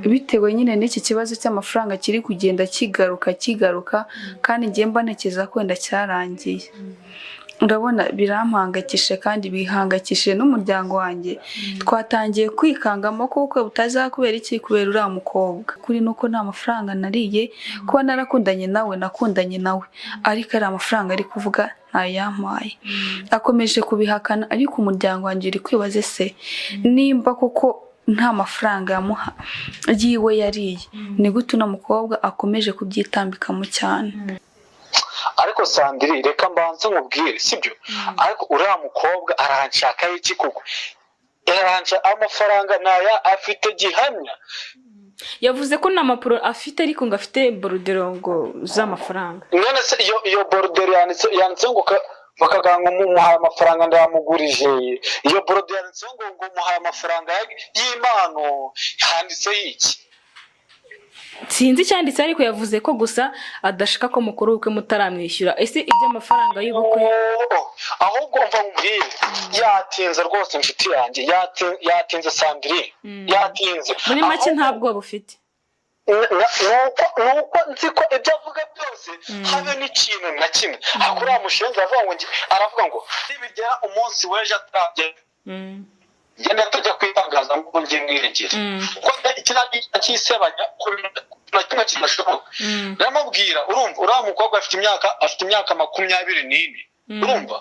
bitewe nyine n'iki kibazo cy'amafaranga kiri kugenda kigaruka kandi ngiye mbanekeza ko wenda cyarangiye. Urabona birampangakishe kandi bihangakishije n'umuryango wanjye. Twatangiye kwikangamo ko ubukwe butazakubera iki, kubera uriya mukobwa. Kuri nuko nta mafaranga nariye, kuba narakundanye nawe ariko ari amafaranga ari kuvuga ntayampaye. Akomeje kubihakana, ariko umuryango wanjye uri kwibaze se nimba koko nta mafaranga yamuha yiwe yariye, ni gute uno mukobwa akomeje kubyitambikamo cyane. Ariko Sandrine reka mbanze nkubwire sibyo, ariko uriya mukobwa aranshaka iki koko? Yaranca amafaranga naya afite gihamya. Yavuze ko nta mapuro afite ariko ngo afite borudero ngo z'amafaranga. None se iyo borudero yanditse ngo bakaganga umuhaye amafaranga ndamugurije. Iyo borudero yanditse ngo umuhaye amafaranga y'Imana, handitse iki? Sinzi cyanditse ariko yavuze ko gusa adashaka ko mukuru ubukwe mutaramwishyura. Ese iby'amafaranga y'ubukwe ahubwo mva mubwire yatinze rwose inshuti yanjye, yatinze Sandrine, yatinze. Muri make ntabwo bufite. nuko nzi ko ibyo avuga byose habe n'ikintu na kimwe. Akuriya mushenzi aravuga ngo nibigera umunsi w'ejo ataragera genda tujya kwitangaza ngo ngiye mwiregere. Kuko ikisebanya na kimwe kidashoboka. Ndamubwira urumva uriya mukobwa afite imyaka 24. Urumva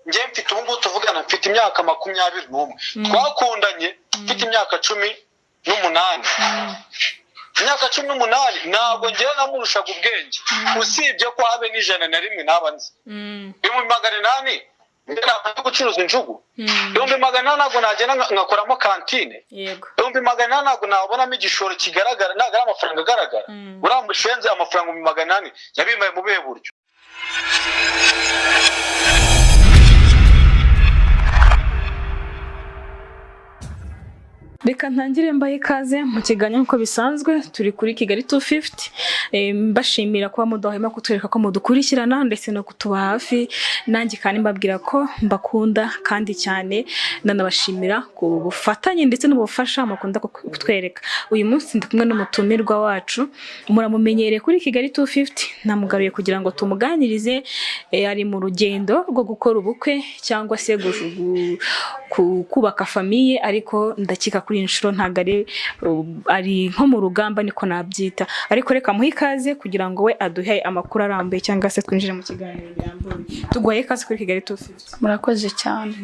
ngiye mfite ubu tuvugana mfite imyaka 21. Twakundanye mfite imyaka 18. Imyaka 18 ntabwo ngiye namurushaga ubwenge, usibye ko habe n'101 naba nzi. 800 ndera gucuruza injugu. 800 ntabwo nagenda ngakoramo kantine. Yego. 800 ntabwo nabonamo igishoro kigaragara, ntabwo ari amafaranga agaragara. Uramushenze amafaranga 800 yabimaye mu bihe buryo. Reka ntangire mbaye ikaze mu kiganiro nko bisanzwe. Turi kuri Kigali 250. Mbashimira kuba mudahema kutwereka ko mudukurikirana ndetse no kutuba hafi. Nanjye kandi mbabwira ko mbakunda kandi cyane, nanabashimira ku bufatanye ndetse n'ubufasha mukunda kutwereka. Uyu munsi ndi kumwe n'umutumirwa wacu, muramumenyereye kuri Kigali 250. Namugaruye kugira ngo tumuganirize. Ari mu rugendo rwo gukora ubukwe cyangwa se kubaka famiye, ariko ndakika kuri inshuro ntago ari nko mu rugamba niko nabyita. Ariko reka muhe ikaze kugira ngo we aduhe amakuru arambuye cyangwa se twinjire mu kiganiro birambuye. Tuguhaye ikaze kuri Kigali 250. Murakoze cyane.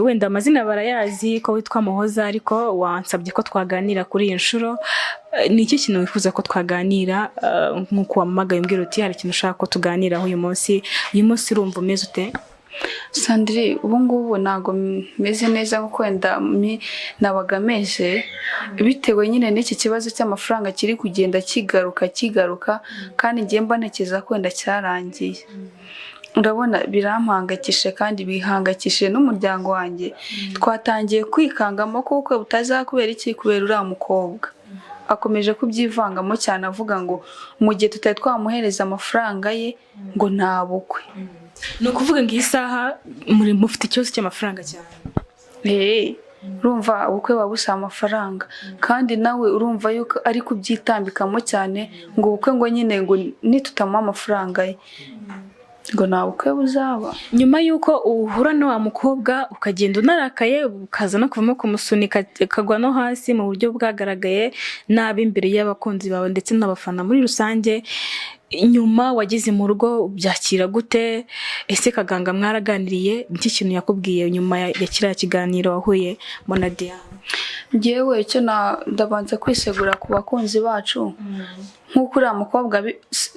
Wenda amazina barayazi ko witwa Muhoza, ariko wansabye ko twaganira kuri iyi nshuro. Ni iki kintu wifuza ko twaganira? Nkuko wamagaye umbwira uti hari ikintu ushaka ko tuganiraho uyu munsi. Uyu munsi urumva umeze ute? Sandrine ubu ngubu ntago meze neza kuko wenda nabaga meze, bitewe nyine n'iki kibazo cy'amafaranga kiri kugenda kigaruka kandi ngiye mbanekeza ko wenda cyarangiye. Urabona birampangakishe kandi bihangakishije n'umuryango wanjye. Twatangiye kwikangamo ko ubukwe butazakubera iki, kubera uriya mukobwa. Akomeje kubyivangamo cyane avuga ngo mu gihe tutari twamuhereza amafaranga ye ngo nta bukwe. No kuvuga ngo isaha muri mufite ikibazo cy'amafaranga cyane. Urumva ubukwe babusa amafaranga kandi nawe urumva yuko ari kubyitambikamo cyane ngo ubukwe ngo nyine ngo nitutamuha amafaranga ye ngo nta bukwe buzaba. Nyuma yuko uhura na wa mukobwa ukagenda unarakaye, ukaza no kuvamo kumusunika kagwa no hasi mu buryo bwagaragaye nabi imbere y'abakunzi bawe ndetse n'abafana muri rusange, nyuma wageze mu rugo byakira gute? Ese Kaganga mwaraganiriye iki kintu yakubwiye nyuma ya kiriya kiganiro wahuye na DIANE? Ngewe icyo ndabanza kwisegura ku bakunzi bacu. Nk'uko uriya mukobwa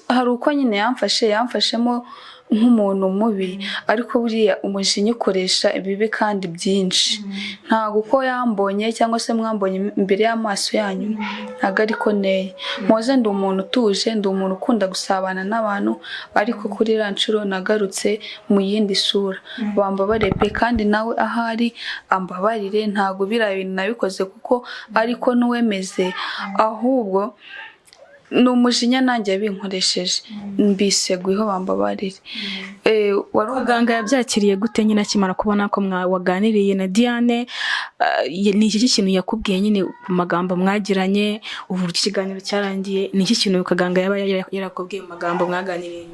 hari uko nyine yamfashemo nk'umuntu mubi, ariko buriya umujinya ukoresha ibibi kandi byinshi. Ntago uko yambonye cyangwa se mwambonye imbere y'amaso yanyu ntago ariko neye. Muhoza ndi umuntu utuje, ndi umuntu ukunda gusabana n'abantu, ariko kuri iriya nshuro nagarutse mu yindi sura. Bambabarire pe, kandi nawe ahari ambabarire, ntago biriya bintu nabikoze kuko ariko nuwemeze, ahubwo n'umujinya nanjye binkoresheje. Mbiseguyeho bambabarire. Kaganga yabyakiriye gute nyine akimara kubona ko waganiriye na Diane? Ni iki kintu yakubwiye nyine mu magambo mwagiranye uburyo ikiganiro cyarangiye? Ni iki kintu Kaganga yaba yarakubwiye mu magambo mwaganiriye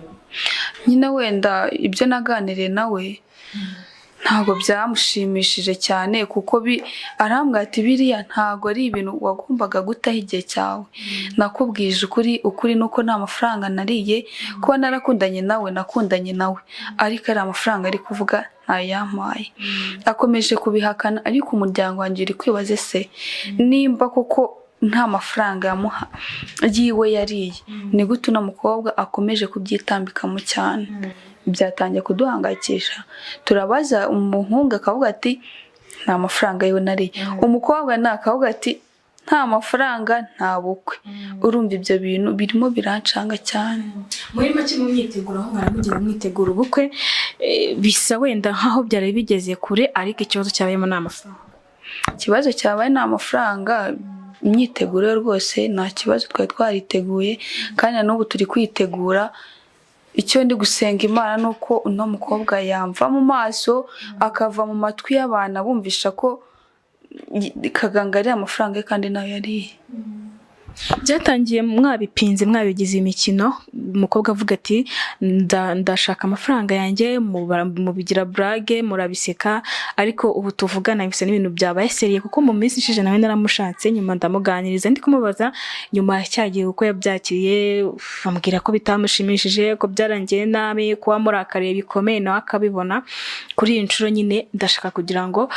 nyine? Wenda ibyo naganiriye nawe ntabwo byamushimishije cyane, kuko arambwira ati biriya ntabwo ari ibintu wagombaga gutaha igihe cyawe. Nakubwije ukuri nuko nta mafaranga nariye, kuba narakundanye nawe ariko ari amafaranga ari kuvuga ntayampaye. Akomeje kubihakana, ariko umuryango wanjye uri kwibaza se nimba koko nta mafaranga yamuha yiwe yariye, ni gute uno mukobwa akomeje kubyitambikamo cyane? Byatangiye kuduhangayikisha. Turabaza umuhungu akavuga ati nta mafaranga yiwe nariye, umukobwa akavuga ati nta mafaranga nta bukwe. Urumva ibyo bintu birimo birancanga cyane. Muri make mu myiteguro aho mwaramugira mwitegura ubukwe, bisa wenda nkaho byari bigeze kure, ariko ikibazo cyabayemo ni amafaranga. Ikibazo cyabaye ni amafaranga. Imyiteguro rwose nta kibazo twari twariteguye, kandi n'ubu turi kwitegura. Icyo ndi gusenga Imana nuko uno mukobwa yamva mu maso akava mu matwi y'abana bumvisha ko Kaganga ari amafaranga ye kandi nayo yariye. Byatangiye mwabipinze, mwabigize imikino, umukobwa avuga ati ndashaka amafaranga yanjye, mubigira brage, murabiseka, ariko ubu tuvugana bisa n'ibintu byabaye seriye, kuko mu minsi ishije nawe naramushatse, nyuma ndamuganiriza ndi kumubaza nyuma cyagiye uko yabyakiriye, ambwira ko bitamushimishije, ko byarangiye nabi, ko wamurakariye bikomeye nawe akabibona. Kuri iyi nshuro nyine ndashaka kugira ngo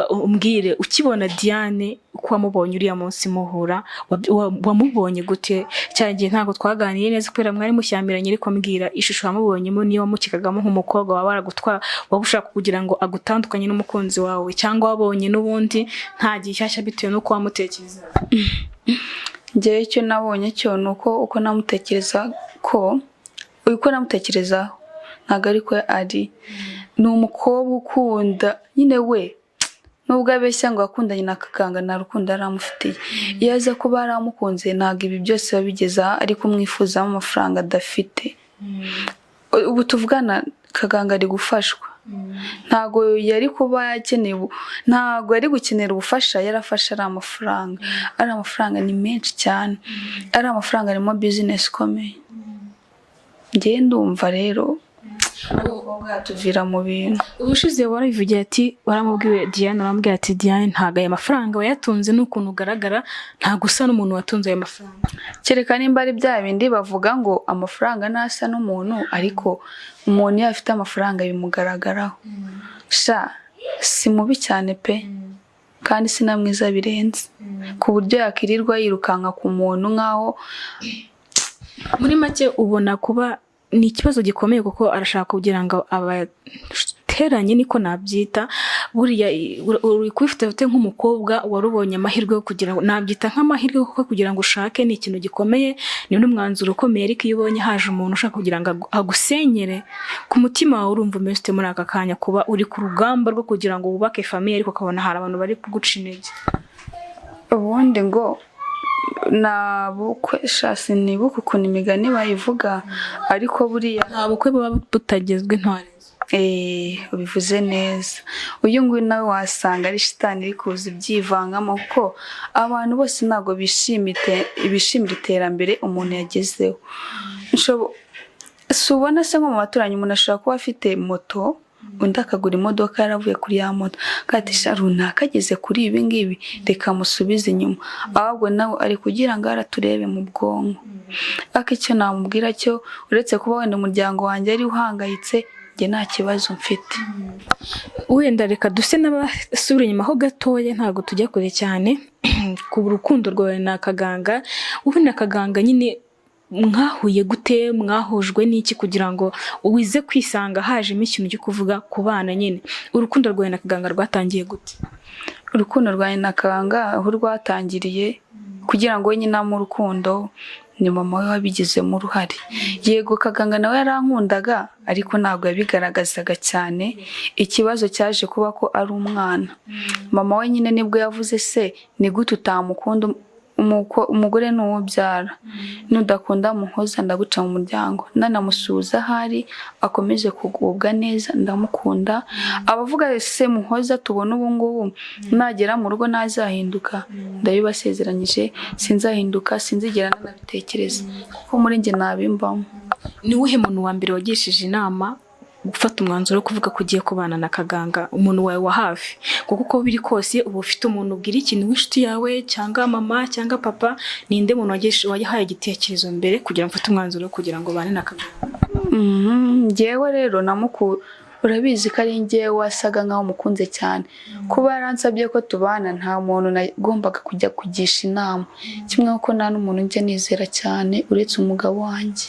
umbwire, ukibona Diane uko wamubonye uriya munsi muhura, wamubonye gute? Cyagiye ntabwo twaganiye neza kubera mwari mushyamiranye, ariko ambwira ishusho wamubonyemo niyo wamukikagamo nk'umukobwa waba waragutwara, waba ushaka kugira ngo agutandukanye n'umukunzi wawe, cyangwa wabonye n'ubundi nta gishyashya bitewe n'uko wamutekereza? Njyewe icyo nabonye cyo ni uko namutekereza ko uko namutekerezaho ntabwo ariko ari. Ni umukobwa ukunda nyine we, nubwo abeshya ngo akundanye na Kaganga nta rukundo aramufitiye. Iyo aza kuba aramukunze ntabwo ibi byose babigeza, ariko umwifuzamo amafaranga adafite. Ubu tuvugana Kaganga ari gufashwa, ntabwo yari kuba yakeneye, ntabwo ari gukenera ubufasha, yarafasha ari amafaranga. Ari amafaranga ni menshi cyane, ari amafaranga arimo business ikomeye. Njye ndumva rero tuvira mu bintu. Ubushize warabivugiye ati, waramubwiwe Diane, waramubwiye ati Diane ntago aya mafaranga wayatunze n'ukuntu ugaragara, ntago usa n'umuntu watunze aya mafaranga. Kereka nimba ari bya bindi bavuga ngo amafaranga ntasa n'umuntu, ariko umuntu iyo afite amafaranga bimugaragaraho. Sha si mubi cyane pe, kandi sinamwiza birenze, ku buryo yakirirwa yirukanka ku muntu nkaho. Muri make ubona kuba ni ikibazo gikomeye, kuko arashaka kugira ngo abateranye, niko nabyita. Buriya uri kubifite nk'umukobwa warubonye amahirwe yo kugira ngo, nabyita nk'amahirwe kuko kugira ngo ushake ni ikintu gikomeye, ni n'umwanzuro ukomeye. Ariko iyo ubonye haje umuntu ushaka kugira ngo agusenyere ku mutima wawe, urumva umeze ute muri aka kanya? Kuba uri ku rugamba rwo kugira ngo wubake famiye, ariko ukabona hari abantu bari kuguca intege. Ubundi ngo na bukwe shasi ni buku ukuntu imigani bayivuga, ariko buriya nta bukwe buba butagezwe intwari. Ubivuze neza. Uyu nguyu nawe wasanga ari shitani iri kuza ibyivangamo, kuko abantu bose ntabwo bishimira iterambere umuntu yagezeho. Subona se nko mu baturanyi umuntu ashobora kuba afite moto, undi akagura imodoka yaravuye kuri ya moto, katisha runaka ageze kuri ibi ngibi, reka musubize inyuma. Ahubwo nawe ari kugira ngo araturebe mu bwonko. Ariko icyo namubwira cyo, uretse kuba wenda umuryango wanjye ari uhangayitse, njye nta kibazo mfite. Wenda reka duse n'abasubira inyuma ho gatoya, ntabwo tujya kure cyane ku rukundo rwawe na Kaganga. Ubu na Kaganga nyine mwahuye gute? Mwahujwe n'iki kugira ngo uwize kwisanga hajemo ikintu cyo kuvuga ku bana nyine? Urukundo rwawe na Kaganga rwatangiye gute? Urukundo rwawe na Kaganga aho rwatangiriye, kugira ngo nyine mu rukundo ni mama we wabigizemo uruhare. Yego Kaganga nawe yarankundaga, ariko ntabwo yabigaragazaga cyane. Ikibazo cyaje kuba ko ari umwana. Mama we nyine nibwo yavuze se ni gute utamukunda umugore ni uwo ubyara, nudakunda muhoza ndaguca mu muryango, nanamusuhuza ahari akomeze kugubwa neza ndamukunda. Abavuga se muhoza tubona ubu ngubu nagera mu rugo nazahinduka, ndabibasezeranyije sinzahinduka, sinzigera nanabitekereza kuko muri njye nabimbamo. Ni uwuhe muntu wa mbere wagishije inama gufata umwanzuro wo kuvuga ko ugiye kubana na Kaganga, umuntu wawe wa hafi? Kuko uko biri kose uba ufite umuntu ubwira ikintu w'inshuti yawe cyangwa mama cyangwa papa, ninde muntu wahaye igitekerezo mbere kugira ngo mfate umwanzuro kugira ngo bane na Kaganga? Njyewe rero urabizi ko ari njyewe wasaga nkaho mukunze cyane, kuba yaransabye ko tubana nta muntu nagombaga kujya kugisha inama, kimwe kuko nta n'umuntu njya nizera cyane uretse umugabo wanjye.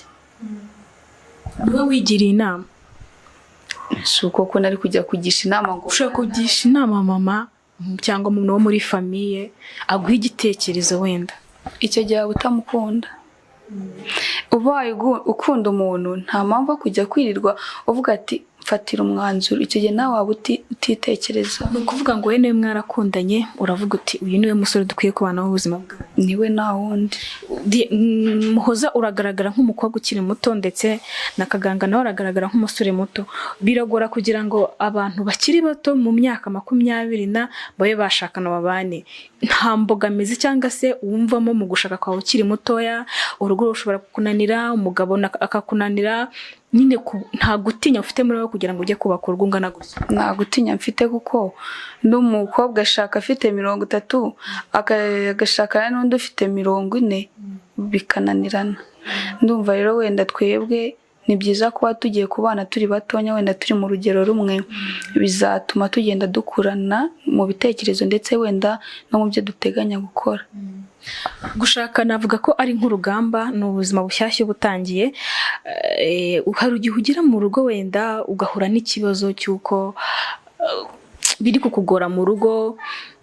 Niwe wigiriye inama? Si uko ko nari kujya kugisha inama ngo ushaka kugisha inama mama cyangwa umuntu wo muri famiye aguha igitekerezo wenda icyo gihe utamukunda. Ubaye ukunda umuntu nta mpamvu kujya kwirirwa uvuga ati mfatira umwanzuro, icyo gihe nawe waba utitekereza. Ni ukuvuga ngo we niwe mwarakundanye uravuga uti uyu niwe musore dukwiye kubanaho ubuzima bwawe, niwe nta wundi. Muhoza uragaragara nk'umukobwa ukiri muto ndetse na Kaganga nawe aragaragara nk'umusore muto. Biragora kugira ngo abantu bakiri bato mu myaka 20 babe bashakana babane. Nta mbogamizi cyangwa se wumvamo mu gushaka kwawe ukiri mutoya? Urugo rushobora kukunanira, umugabo akakunanira, nyine nta gutinya ufite muri wowe kugira ngo ujye kubaka urugo ungana gusa? Nta gutinya mfite kuko n'umukobwa ashaka afite 30 agashakana n'undi ufite 40 bikananirana. Ndumva rero wenda twebwe ni byiza kuba tugiye kubana turi batonya, wenda turi mu rugero rumwe, bizatuma tugenda dukurana mu bitekerezo ndetse wenda no mu byo duteganya gukora. Gushaka navuga ko ari nk'urugamba, ni ubuzima bushyashya butangiye. Hari igihe ugera mu rugo wenda ugahura n'ikibazo cy'uko biri kukugora mu rugo,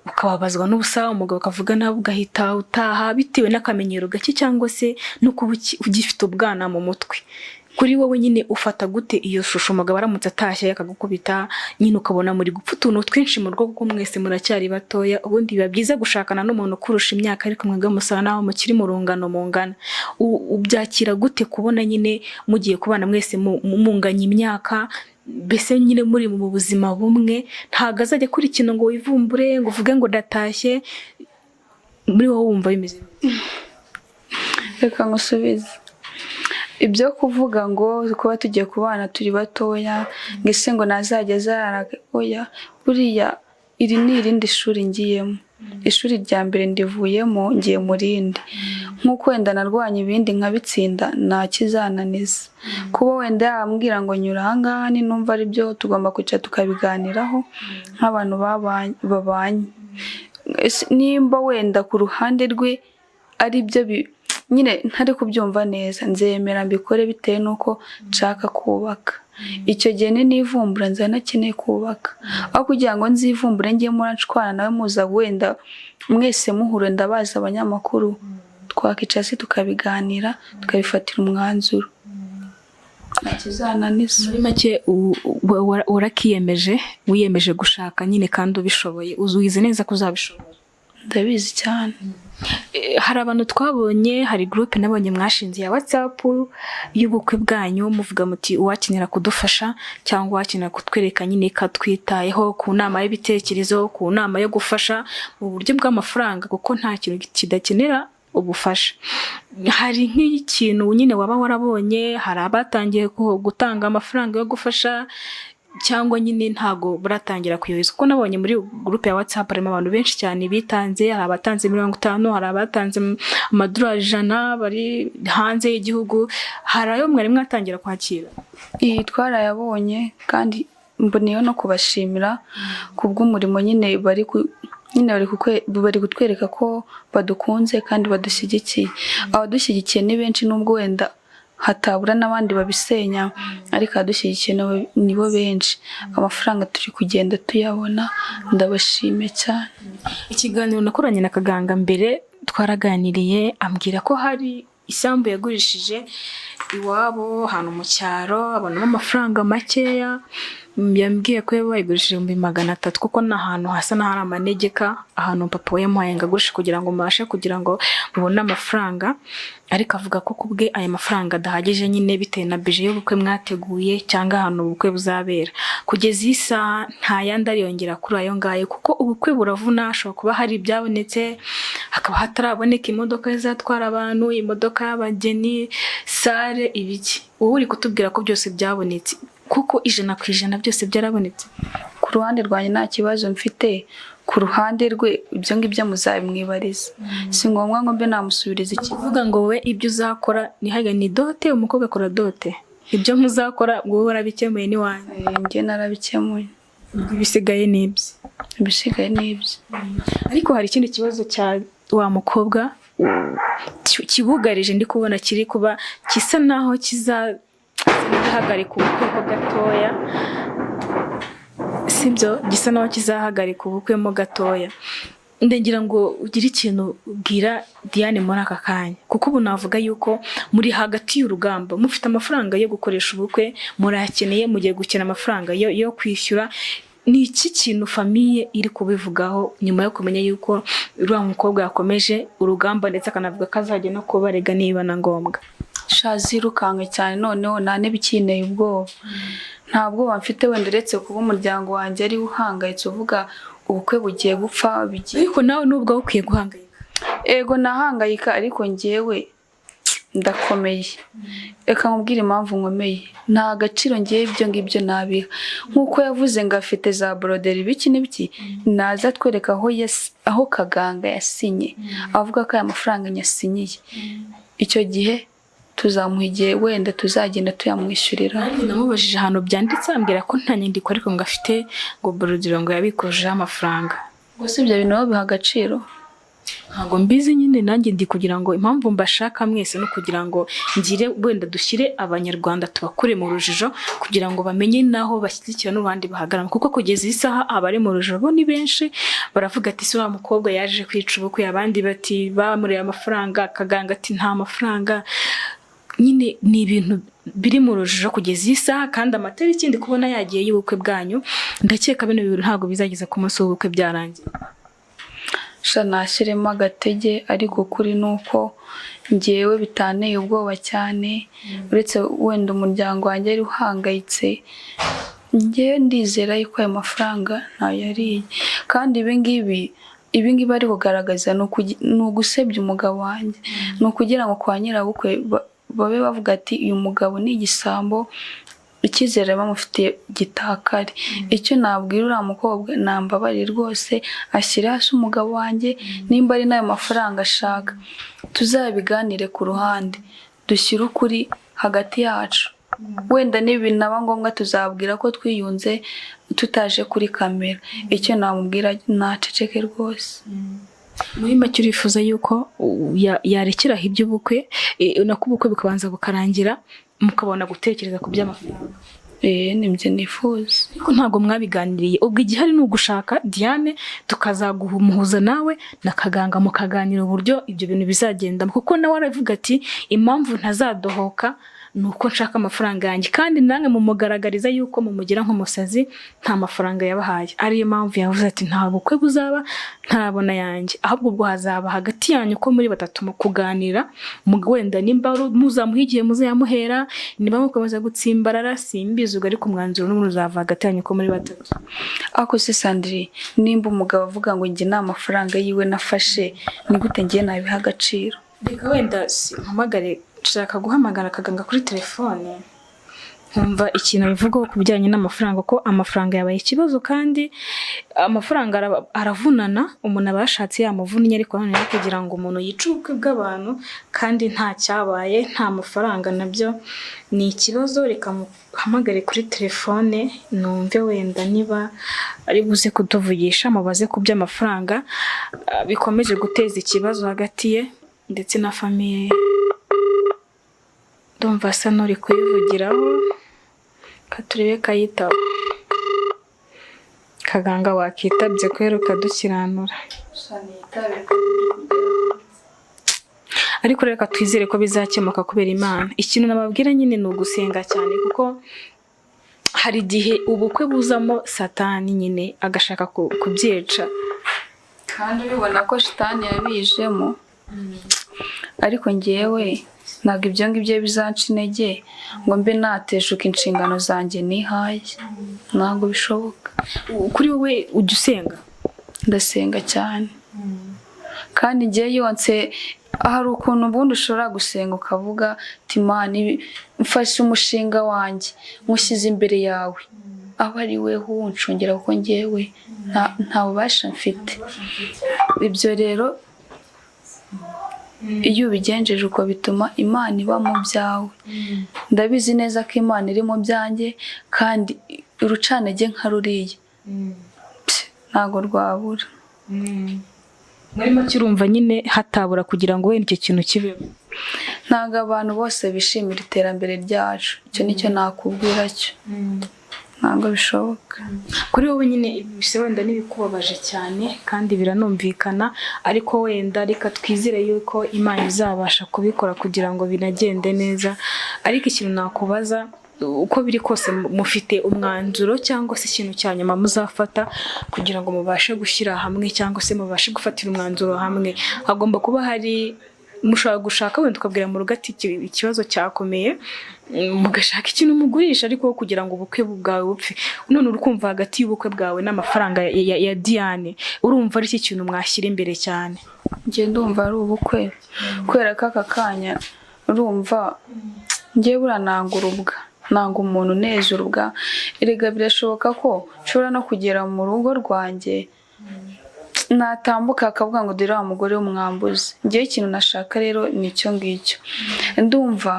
ukababazwa n'ubusa, umugabo akavuga nawe ugahita utaha bitewe n'akamenyero gake cyangwa se no kuba ugifite ubwana mu mutwe. Kuri wowe nyine ufata gute iyo shusho umugabo aramutse atashye akagukubita, nyine ukabona muri gupfa utuntu twinshi mu rugo kuko mwese muracyari batoya? Ubundi biba byiza gushakana n'umuntu kurusha imyaka ariko mwebwe musana naho mukiri mu rungano mungana. Ubyakira gute kubona nyine mugiye kubana mwese munganya imyaka, mbese nyine muri mu buzima bumwe, ntago azajya kuri ikintu ngo wivumbure ngo uvuge ngo datashye? Muri wowe wumva bimeze reka ngusubize. Ibyo kuvuga ngo kuba tugiye kubana turi batoya ngese ngo nazajya zaraga, oya, buriya iri ni irindi shuri ngiyemo. Ishuri rya mbere ndivuyemo ngiye mu rindi, nk'uko wenda narwanye ibindi nkabitsinda nta kizananiza. Kuba wenda yambwira ngo nyura ahangaha ni numva ari byo tugomba kwicara tukabiganiraho nk'abantu babanye. Nimba wenda ku ruhande rwe ari byo nyine ntari kubyumva neza, nzemera mbikore bitewe nuko nshaka kubaka. Icyo gihe nivumbura nzanakeneye kubaka, aho kugira ngo nzivumbure ngiye muranshwana nawe muza wenda mwese muhure ndabaza abanyamakuru, twakicara se tukabiganira tukabifatira umwanzuro. Nakizananiza. Muri make urakiyemeje, wiyemeje gushaka nyine kandi ubishoboye, uzuyize neza ko uzabishobora? Ndabizi cyane. Hari abantu twabonye, hari groupe nabonye mwashinze ya WhatsApp y'ubukwe bwanyu, muvuga muti uwakenera kudufasha cyangwa uwakenera kutwereka nyine katwitayeho ku nama y'ibitekerezo, ku nama yo gufasha mu buryo bw'amafaranga kuko nta kintu kidakenera ubufasha. Hari nk'ikintu nyine waba warabonye, hari abatangiye gutanga amafaranga yo gufasha cyangwa nyine ntago buratangira kuyohereza? Kuko nabonye muri groupe ya WhatsApp harimo abantu benshi cyane bitanze, hari abatanze 50, hari abatanze amadolari 100 bari hanze y'igihugu. Hari ayo mwari mwatangira kwakira? Twarayabonye kandi mboneyeho no kubashimira kubw'umurimo nyine bari kutwereka ko badukunze kandi badushyigikiye. Abadushyigikiye ni benshi nubwo wenda hatabura n'abandi babisenya, ariko adushyigikiye nibo benshi. Amafaranga turi kugenda tuyabona, ndabashime cyane. Ikiganiro nakoranye na Kaganga mbere twaraganiriye, ambwira ko hari isambu yagurishije iwabo hano mu cyaro, abonamo amafaranga makeya, yambwiye ko bayigurishije 300 kuko n'ahantu hasa n'ahari amanegeka, ahantu papa we yamuhaye ngo agurishe kugira ngo mubashe kugira ngo mubone amafaranga, ariko avuga ko kubwe aya mafaranga adahagije nyine bitewe na bije y'ubukwe mwateguye cyangwa ahantu ubukwe buzabera. Kugeza isa nta yandi ariyongera kuri ayo ngayo kuko ubukwe buravuna, ashobora kuba hari ibyabonetse hakaba hataraboneka imodoka izatwara abantu, imodoka y'abageni, sale, ibiki. Wowe uri kutubwira ko byose byabonetse kuko 100% byose byarabonetse? Ku ruhande rwanjye nta kibazo mfite, ku ruhande rwe ibyo ngibyo muzabimwibariza. Si ngombwa ngo mbe namusubiriza iki. Kuvuga ngo we ibyo uzakora ni haga ni dote, umukobwa akora dote, ibyo muzakora wowe warabikemuye ni wanyu? Njye narabikemuye. Ibisigaye nibyo. Ibisigaye nibyo. Ariko hari ikindi kibazo cya wa mukobwa kibugarije ndi kubona kiri kuba kisa naho kizahagarika ubukwe ho gatoya, sibyo? Gisa naho kizahagarika ubukwe mo gatoya. Ndengira ngo ugire ikintu ubwira Diane muri aka kanya, kuko ubu navuga yuko muri hagati y'urugamba, mufite amafaranga yo gukoresha ubukwe, murayakeneye, mugiye gukena amafaranga yo kwishyura. Ni iki kintu famiye iri kubivugaho nyuma yo kumenya yuko uriya mukobwa yakomeje urugamba ndetse akanavuga ko azajya no kubarega niba na ngombwa? Shazirukange cyane, noneho nane bikineye ubwoba. Ntabwo bamfite wenda uretse kuba umuryango wanjye ari uhangayitse uvuga ubukwe bugiye gupfa bigiye. Ariko nawe nubwo ukwiye guhangayika. Ego nahangayika, ariko ngewe ndakomeye. Reka nkubwire impamvu nkomeye. Nta gaciro ngiye ibyo ngibyo nabiha. Nkuko yavuze ngo afite za broderi biki n'ibiki, naza twereka aho Kaganga yasinye, avuga ko aya mafaranga nyasinyiye. Icyo gihe tuzamuhigiye wenda tuzagenda tuyamwishyurira. Namubajije ahantu byanditse ambwira ko nta nyandiko ariko ngo afite ngo broderi ngo yabikojeho amafaranga. Gusa ibyo bintu biha agaciro? Ntabwo mbizi nyine, nanjye ndi kugira ngo impamvu mbashaka mwese no kugira ngo ngire wenda dushyire abanyarwanda tubakure mu rujijo kugira ngo bamenye naho bashyigikira n'ubandi bahagarara, kuko kugeza isaha abari mu rujijo bo ni benshi. Baravuga ati sura mukobwa yaje kwica ubukwe, abandi bati bamuriye amafaranga, Kaganga ati nta mafaranga. Nyine ni ibintu biri mu rujijo kugeza isaha, kandi amatariki ndi kubona yagiye y'ubukwe bwanyu. Ndakeka bino bintu ntabwo bizageza ku munsi w'ubukwe byarangiye. Nashyiremo agatege, ariko kuri nuko ngewe bitaneye ubwoba cyane, uretse wenda umuryango wanjye ari uhangayitse. Ngewe ndizera yuko ayo mafaranga ntayariye, kandi ibi ngibi ari kugaragaza ni ugusebya umugabo wanjye, ni ukugira ngo kwa nyirabukwe babe bavuga ati uyu mugabo ni igisambo, icyizere bamufitiye gitakari. Icyo nabwira uriya mukobwa, nambabarire rwose ashyire hasi umugabo wanjye, nimba ari n'ayo mafaranga ashaka tuzabiganire ku ruhande, dushyire ukuri hagati yacu. Wenda nibinaba ngombwa tuzabwira ko twiyunze tutaje kuri kamera. Icyo namubwira naceceke rwose. Muri make urifuza yuko yarekeraho iby'ubukwe, nako ubukwe bukabanza bukarangira mukabona gutekereza ku by'amafaranga? Nibyo nifuza. Ariko ntabwo mwabiganiriye? Ubwo igihari ni ugushaka Diane tukazaguhumuza nawe na Kaganga mukaganira uburyo ibyo bintu bizagenda, kuko nawe aravuga ati impamvu ntazadohoka nuko nshaka amafaranga yanjye, kandi nange mumugaragariza yuko mumugira nk'umusazi nta mafaranga yabahaye. Ariyo mpamvu yavuze ati nta bukwe buzaba ntarabona yanjye, ahubwo ubwo hazaba hagati yanyu ko muri batatu mu kuganira, wenda nimba muzamuhigiye muzayamuhera, niba mukomeza gutsimbarara simbizi, ubwo ariko umwanzuro n'umuntu uzava hagati yanyu ko muri batatu. Ako se Sandrine, nimba umugabo avuga ngo njye nta mafaranga yiwe nafashe, ni gute ngiye nabiha agaciro? Reka wenda mpamagare, nshaka guhamagara Kaganga kuri telefone nkumva ikintu bivugaho ku bijyanye n'amafaranga, ko amafaranga yabaye ikibazo, kandi amafaranga aravunana. Umuntu abashatse yamuvunnye, ariko none kugira ngo umuntu yice ubukwe bw'abantu kandi nta cyabaye, nta mafaranga, nabyo ni ikibazo. Reka muhamagare kuri telefone numve wenda niba ari buze kutuvugisha, mubaze ku by'amafaranga bikomeje guteza ikibazo hagati ye ndetse na famiye. Ndumva asa n'uri kuyivugiraho, katurebe kayitaba. Kaganga wakitabye kwera ukadukiranura. Ariko reka twizere ko bizakemuka kubera Imana. Ikintu nababwira nyine ni ugusenga cyane, kuko hari igihe ubukwe buzamo satani nyine agashaka kubyica, kandi ubibona ko shitani yabijemo. Ariko ngewe ntabwo ibyo ngibyo bizanca intege ngo mbe nateshuka inshingano zanjye nihaye, ntabwo bishoboka. Kuri wowe ujya usenga? Ndasenga cyane, kandi ngewe yonse hari ukuntu ubundi ushobora gusenga ukavuga ati Imana mfashe umushinga wanjye mushyize imbere yawe, aho ari we uncungira, kuko ngewe nta bubasha mfite. Ibyo rero iyo ubigenjeje uko bituma Imana iba mu byawe. Ndabizi neza ko Imana iri mu byanjye, kandi urucanege nka ruriya ntabwo rwabura. Muri make urumva nyine hatabura kugira ngo wenda icyo kintu kibeho. Ntabwo abantu bose bishimira iterambere ryacu, icyo nicyo nakubwira cyo. Ntabwo bishoboka. Kuri wowe nyine bise wenda n'ibikubabaje cyane kandi biranumvikana, ariko wenda reka twizire yuko Imana izabasha kubikora kugira ngo binagende neza. Ariko ikintu nakubaza, uko biri kose mufite umwanzuro cyangwa se ikintu cya nyuma muzafata kugira ngo mubashe gushyira hamwe cyangwa se mubashe gufatira umwanzuro hamwe? Hagomba kuba hari, mushobora gushaka wenda ukabwira mu rugo ati ikibazo cyakomeye, mugashaka ikintu mugurisha ariko kugira ngo ubukwe bwawe bupfe. None urukumva hagati y'ubukwe bwawe n'amafaranga ya DIANE, urumva ari iki kintu mwashyira imbere cyane? Njye ndumva ari ubukwe, kubera ko aka kanya urumva ngiye burananga urubwa, nanga umuntu neza urubwa. Erega birashoboka ko nshobora no kugera mu rugo rwanjye natambuka akavuga ngo dore wa mugore w'umwambuzi. Ngiye ikintu nashaka rero nicyo ngicyo. Ndumva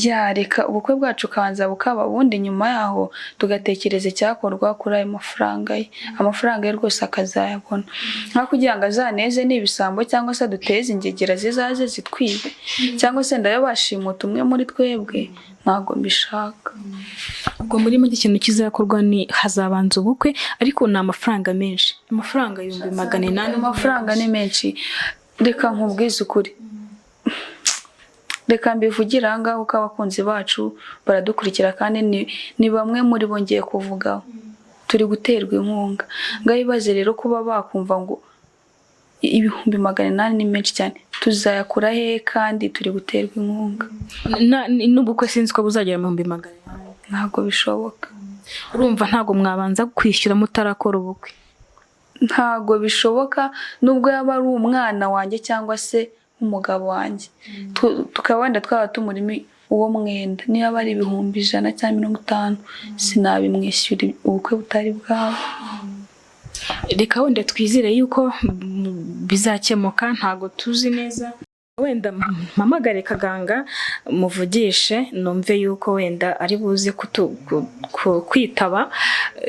yareka ubukwe bwacu kanza bukaba, ubundi nyuma yaho tugatekereza icyakorwa kuri ayo mafaranga ye. Amafaranga ye rwose akazayabona, nka kugira ngo azaneze n'ibisambo cyangwa se duteze ingegera zizaze zitwibe, cyangwa se ndayo bashimuta umwe muri twebwe. Ntabwo mbishaka. Ubwo muri make ikintu kizakorwa ni hazabanza ubukwe, ariko ni amafaranga menshi, amafaranga 800. Amafaranga ni menshi. Reka nkubwize ukuri, reka mbivugira aha ngaha kuko abakunzi bacu baradukurikira, kandi ni bamwe muri bo ngiye kuvugaho. Turi guterwa inkunga. Ngaho ibaze rero kuba bakumva ngo 800 ni menshi cyane, tuzayakura hehe kandi turi guterwa inkunga? N'ubukwe sinzi ko buzagera mu 800. Ntabwo bishoboka. Urumva ntabwo mwabanza kwishyura mutarakora ubukwe? Ntabwo bishoboka, nubwo yaba ari umwana wanjye cyangwa se umugabo wanjye, tukaba wenda twaba tumurimo uwo mwenda, niba ari 100 cyangwa 50, sinabimwishyura ubukwe butari bwawe. Reka wenda twizire yuko bizakemuka, ntago tuzi neza. Wenda mpamagare Kaganga muvugishe, numve yuko wenda ari buze kwitaba,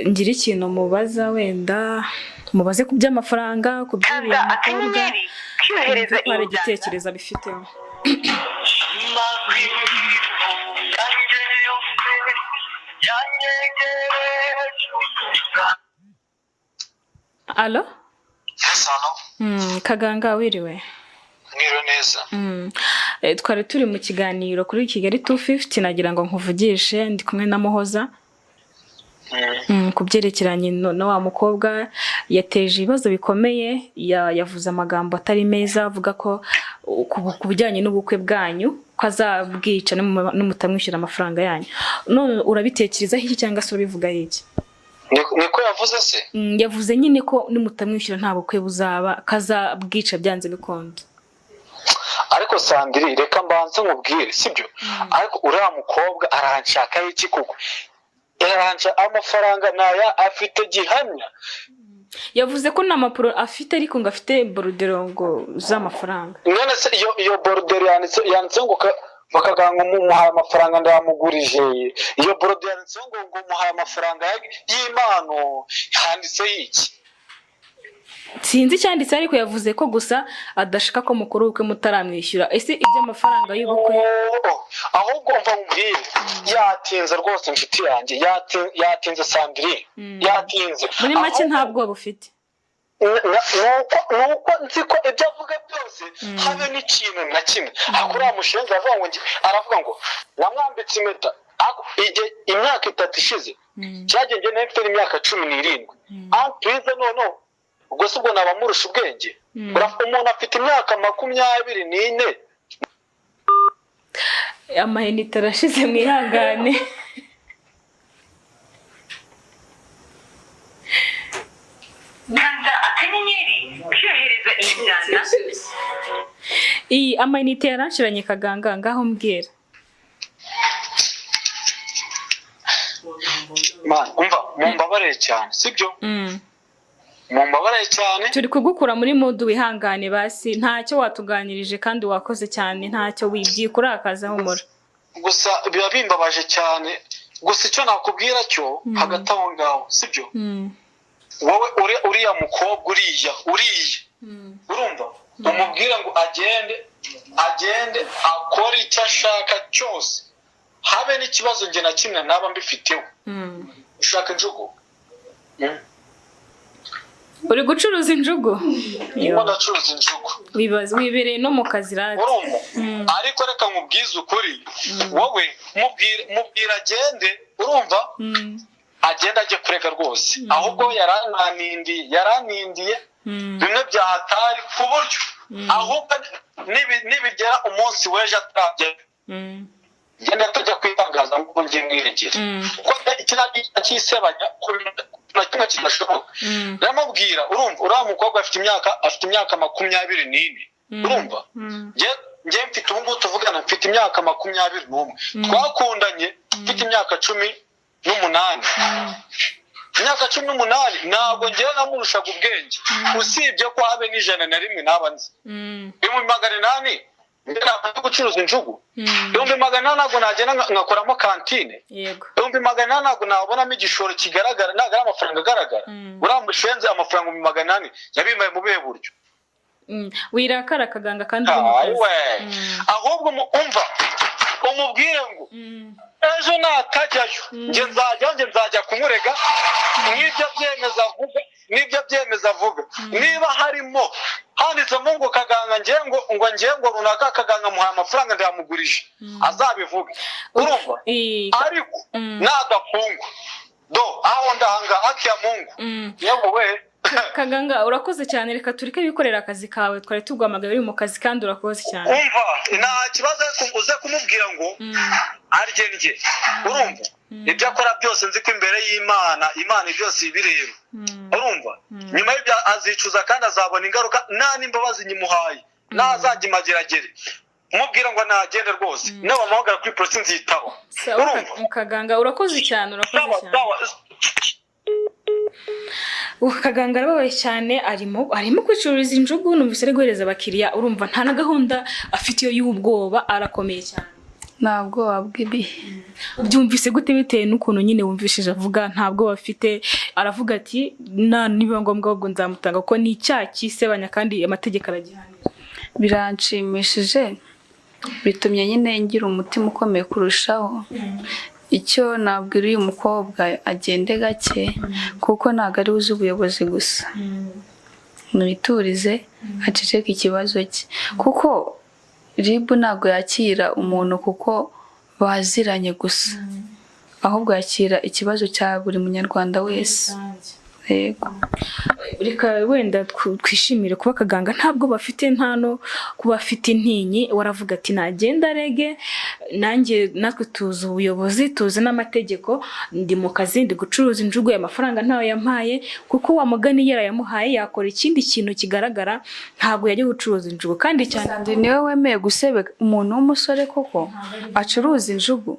ngira ikintu mubaza, wenda mubaze ku by'amafaranga, ku by'uriya mukobwa, hari igitekerezo bifiteho. Alo? Yes, alo. Kaganga wiriwe? Mwiriwe neza. Twari turi mu kiganiro kuri Kigali 250, nagira ngo nkuvugishe, ndi kumwe na Muhoza. Kubyerekeranye no wa mukobwa yateje ibibazo bikomeye, yavuze amagambo atari meza, avuga ko kubijyanye n'ubukwe bwanyu ko azabwica n'umutamwishyura amafaranga yanyu. None urabitekereza iki cyangwa se urivuga iki? Niko yavuze se? Yavuze nyine ko n'umutamwishyura nta bukwe buzaba, kazabwica byanze bikonje. Ariko Sandiri, reka mbanze nkubwire, sibyo? Ariko uriya mukobwa aranshaka iki koko? Yaranca amafaranga naya afite gihamya. Yavuze ko nta mapuro afite, ariko ngo afite borudero ngo z'amafaranga. None se iyo borudero yanditse ngo bakaganga umuhaye amafaranga ndamugurije. Iyo borudero yanditse ngo umuhaye amafaranga y'Imana, handitse iki? Sinzi cyanditse, ariko yavuze ko gusa adashaka ko mukuru ubukwe mutaramwishyura. Ese iby'amafaranga y'ubukwe ahubwo mva mbwire, yatinze rwose inshuti yanjye, yatinze Sandrine, yatinze. Muri make ntabwo bufite. Nuko nzi ko ibyo avuga byose habe n'ikintu na kimwe. Akora umushenzi aravuga ngo namwambitse impeta, imyaka 3 ishize cyagenje n'efite imyaka 17 antuize none ubwo se ubwo nabamurusha ubwenge umuntu afite imyaka 24 amahenite arashize mwihangane Nanda akanyenyeri kyohereza injyana amahenite yaranshiranye kaganga ngaho mbwira man umva mumbabareye cyane sibyo mumbabareye cyane turi kugukura muri mood wihangane basi ntacyo watuganirije kandi wakoze cyane ntacyo wibyiye kuri akaza humura gusa biba bimbabaje cyane gusa icyo nakubwira cyo hagati aho ngaho sibyo wowe uriya mukobwa uriya urumva umubwira ngo agende akora icyo ashaka cyose habe n'ikibazo nge na kimwe naba mbifiteho ushaka injugu uri gucuruza injugu ndacuruza injugu wibereye no mu kazi rati ariko reka nkubwize ukuri wowe mubwira agende urumva agenda ajye kurega rwose ahubwo yaranindiye bimwe byahatari ku buryo ahubwo nibigera umunsi w'ejo ataragera genda tujya kwitangaza ngo ngiye mwiregera kuko ikiragi cyisebanya na kimwe kidashoboka ndamubwira urumva uriya mukobwa afite imyaka 24 urumva nge mfite ubu tuvugana mfite imyaka 21 twakundanye mfite imyaka 18 imyaka 18 ntabwo ngiye namurushaga ubwenge usibye ko habe n'ijana na rimwe nabanze bimu 800 ndera gucuruza injugu 800 ntabwo nagenda ngakoramo kantine yego 800 ntabwo nabonamo igishoro kigaragara ntabwo ari amafaranga agaragara uramushenze amafaranga 800 yabimaye mu bihe buryo wirakara kaganga kandi ahubwo umva umubwire ngo ejo natajyayo nge nzajya kumurega n'ibyo byemeza avuga niba harimo handitsemo ngo kaganga ngo runaka kaganga muhaye amafaranga ndayamugurije azabivuga urumva ariko nadafungwa aho ndahanga haki ya Mungu yewe kaganga urakoze cyane reka tureke bikorera akazi kawe twari tugwamagaye uri mu kazi kandi urakoze cyane umva nta kibazo uze kumubwira ngo arye nge urumva ibyo akora byose nzi ko imbere y'Imana byose ibireba urumva nyuma y'ibyo azicuza kandi azabona ingaruka nta n'imbabazi nyimuhaye nazajya imageragere umubwira ngo nagende rwose n'abamuhagara kuri polisi nzitaho urumva kaganga urakoze cyane kaganga arababaye cyane arimo kwicururiza injugu numvise ari guhereza abakiriya urumva nta na gahunda afite iyo y'ubwoba arakomeye cyane nta bwoba bw'ibihe byumvise gute bitewe n'ukuntu nyine wumvishije avuga nta bwoba afite aravuga ati niba ngombwa ahubwo nzamutanga kuko ni icyaha cyisebanya kandi amategeko aragihanira biranshimishije bitumye nyine ngira umutima ukomeye kurushaho icyo nabwira uyu mukobwa agende gake kuko ntabwo ari uzi ubuyobozi gusa mwiturize aceceke ikibazo cye kuko ribu ntabwo yakira umuntu kuko baziranye gusa ahubwo yakira ikibazo cya buri munyarwanda wese yego reka wenda twishimire kuba kaganga ntabwo bafite ntano kuba afite intinyi waravuga ati nagenda rege natwe tuzi ubuyobozi tuzi n'amategeko ndi mu kazi ndi gucuruza injugu y'amafaranga ntayo yampaye kuko wa mugani yarayamuhaye yakora ikindi kintu kigaragara ntabwo yajya gucuruza injugu kandi cyane niwe wemeye gusebeka umuntu w'umusore koko acuruza injugu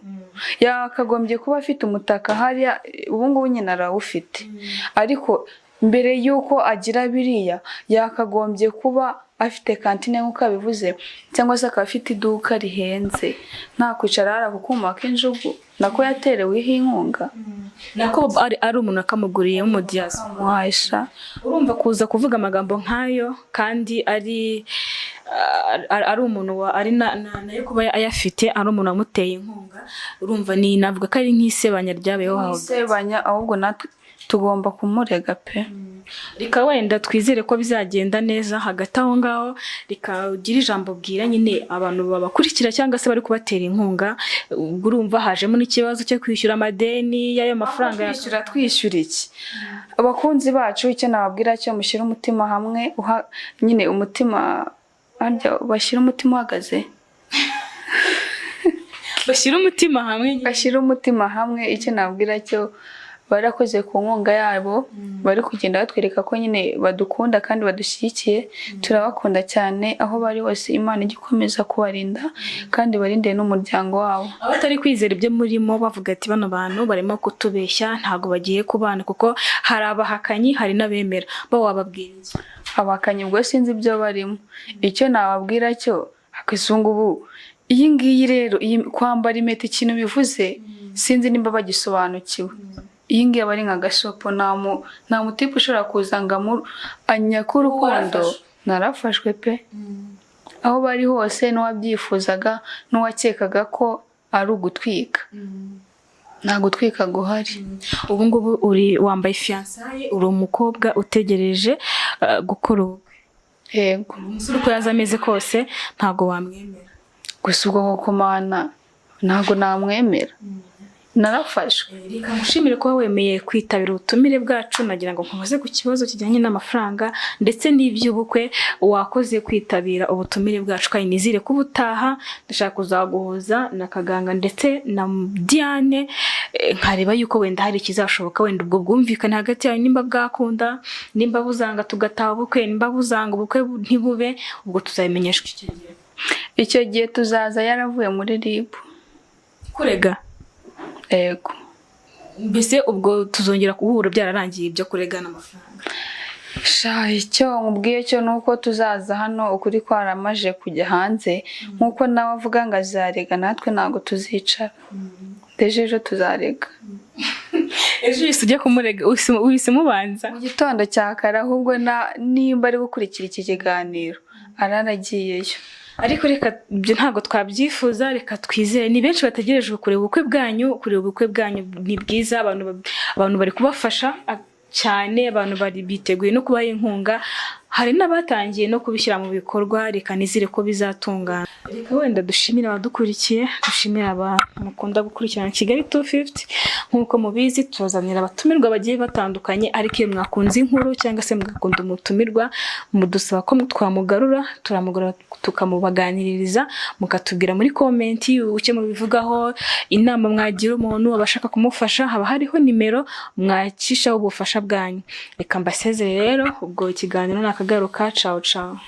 yakagombye kuba afite umutaka hariya ubu ngubu nyine arawufite ariko mbere y'uko agira biriya yakagombye kuba afite kantine nk'uko abivuze cyangwa se akaba afite iduka rihenze nta kwicara harakukuma k'injugu nako yatereweho inkunga nako ari umuntu akamuguriye mu diyazi muhayisha urumva kuza kuvuga amagambo nk'ayo kandi ari umuntu ari nayo kuba ayafite ari umuntu wamuteye inkunga urumva ni navuga ko ari nk'isebanya ryabeho ahubwo natwe tugomba kumurega pe reka wenda twizere ko bizagenda neza hagati aho ngaho, reka ugire ijambo bwira nyine abantu babakurikira cyangwa se bari kubatera inkunga. Ubwo urumva hajemo n'ikibazo cyo kwishyura amadeni y'ayo mafaranga twishyura iki? Abakunzi bacu icyo nababwira cyo mushyira umutima hamwe, nyine umutima bashyira umutima uhagaze bashyira umutima hamwe. Icyo nabwira cyo barakoze ku nkunga yabo, bari kugenda batwereka ko nyine badukunda kandi badushyigikiye. Turabakunda cyane aho bari hose. Imana ijye ikomeza kubarinda kandi barinde n'umuryango wabo. Abatari kwizera ibyo murimo bavuga ati bano bantu barimo kutubeshya, ntago bagiye kubana, kuko hari abahakanyi hari n'abemera. Bo wababwira iki? Abahakanyi ubwo sinzi ibyo barimo. Icyo nababwira cyo akizungu ubu iyi ngiyi rero kwambara impeta ikintu bivuze sinzi nimba bagisobanukiwe. Iyi ngiyi aba ari nka gasopo, nta mutipe ushobora kuza ngo anyakure urukundo. Narafashwe pe, aho bari hose, n'uwabyifuzaga n'uwakekaga ko ari ugutwika. Nta gutwika guhari. Ubu ngubu wambaye fiançaille, uri umukobwa utegereje gukora ubukwe. Yego. Umusore uko yaza ameze kose ntago wamwemera. Gusa ubwo koko mana ntago namwemera. Narafashwe. Reka mushimire ko wemeye kwitabira ubutumire bwacu. Nagira ngo nkubaze ku kibazo kijyanye n'amafaranga ndetse n'iby'ubukwe. Wakoze kwitabira ubutumire bwacu kandi nizire ko ubutaha ndashaka kuzaguhuza na Kaganga ndetse na Diane, nkareba yuko wenda hari ikizashoboka, wenda ubwo bwumvikane hagati yawe, nimba bwakunda, nimba buzanga tugataha ubukwe, nimba buzanga ubukwe ntibube, ubwo tuzabimenyeshwa icyo gihe. Icyo gihe tuzaza yaravuye muri RIB kurega. Yego. Mbese ubwo tuzongera kuhura byararangiye ibyo kurega n'amafaranga. Icyo nkubwiye cyo nuko tuzaza hano ukuri kwaramaje kujya hanze, nkuko nawe avuga ngo azarega, natwe ntago tuzicara. Ejo tuzarega. Ejo ujye kumurega uhise mubanza mu gitondo cya kare, ahubwo nimba ari gukurikira iki kiganiro araragiyeyo. Ariko reka ibyo ntago twabyifuza, reka twizere. Ni benshi bategereje kureba ubukwe bwanyu. Kureba ubukwe bwanyu ni bwiza, abantu bari kubafasha cyane, abantu bari biteguye no kubaha inkunga, hari n'abatangiye no kubishyira mu bikorwa. Reka nizire ko bizatungana. Reka wenda dushimira abadukurikiye, dushimira abantu mukunda gukurikirana Kigali 250. Nkuko mubizi tuzanira abatumirwa bagiye batandukanye, ariko iyo mwakunze inkuru cyangwa se mwakunda umutumirwa mudusaba ko twamugarura, turamugura tukamubaganiririza, mukatubwira muri comment uke mubivugaho, inama mwagira umuntu abashaka kumufasha. Haba hariho nimero mwacishaho ubufasha bwanyu. Reka mbasezere rero, ubwo ikiganiro nakagaruka. Ciao ciao.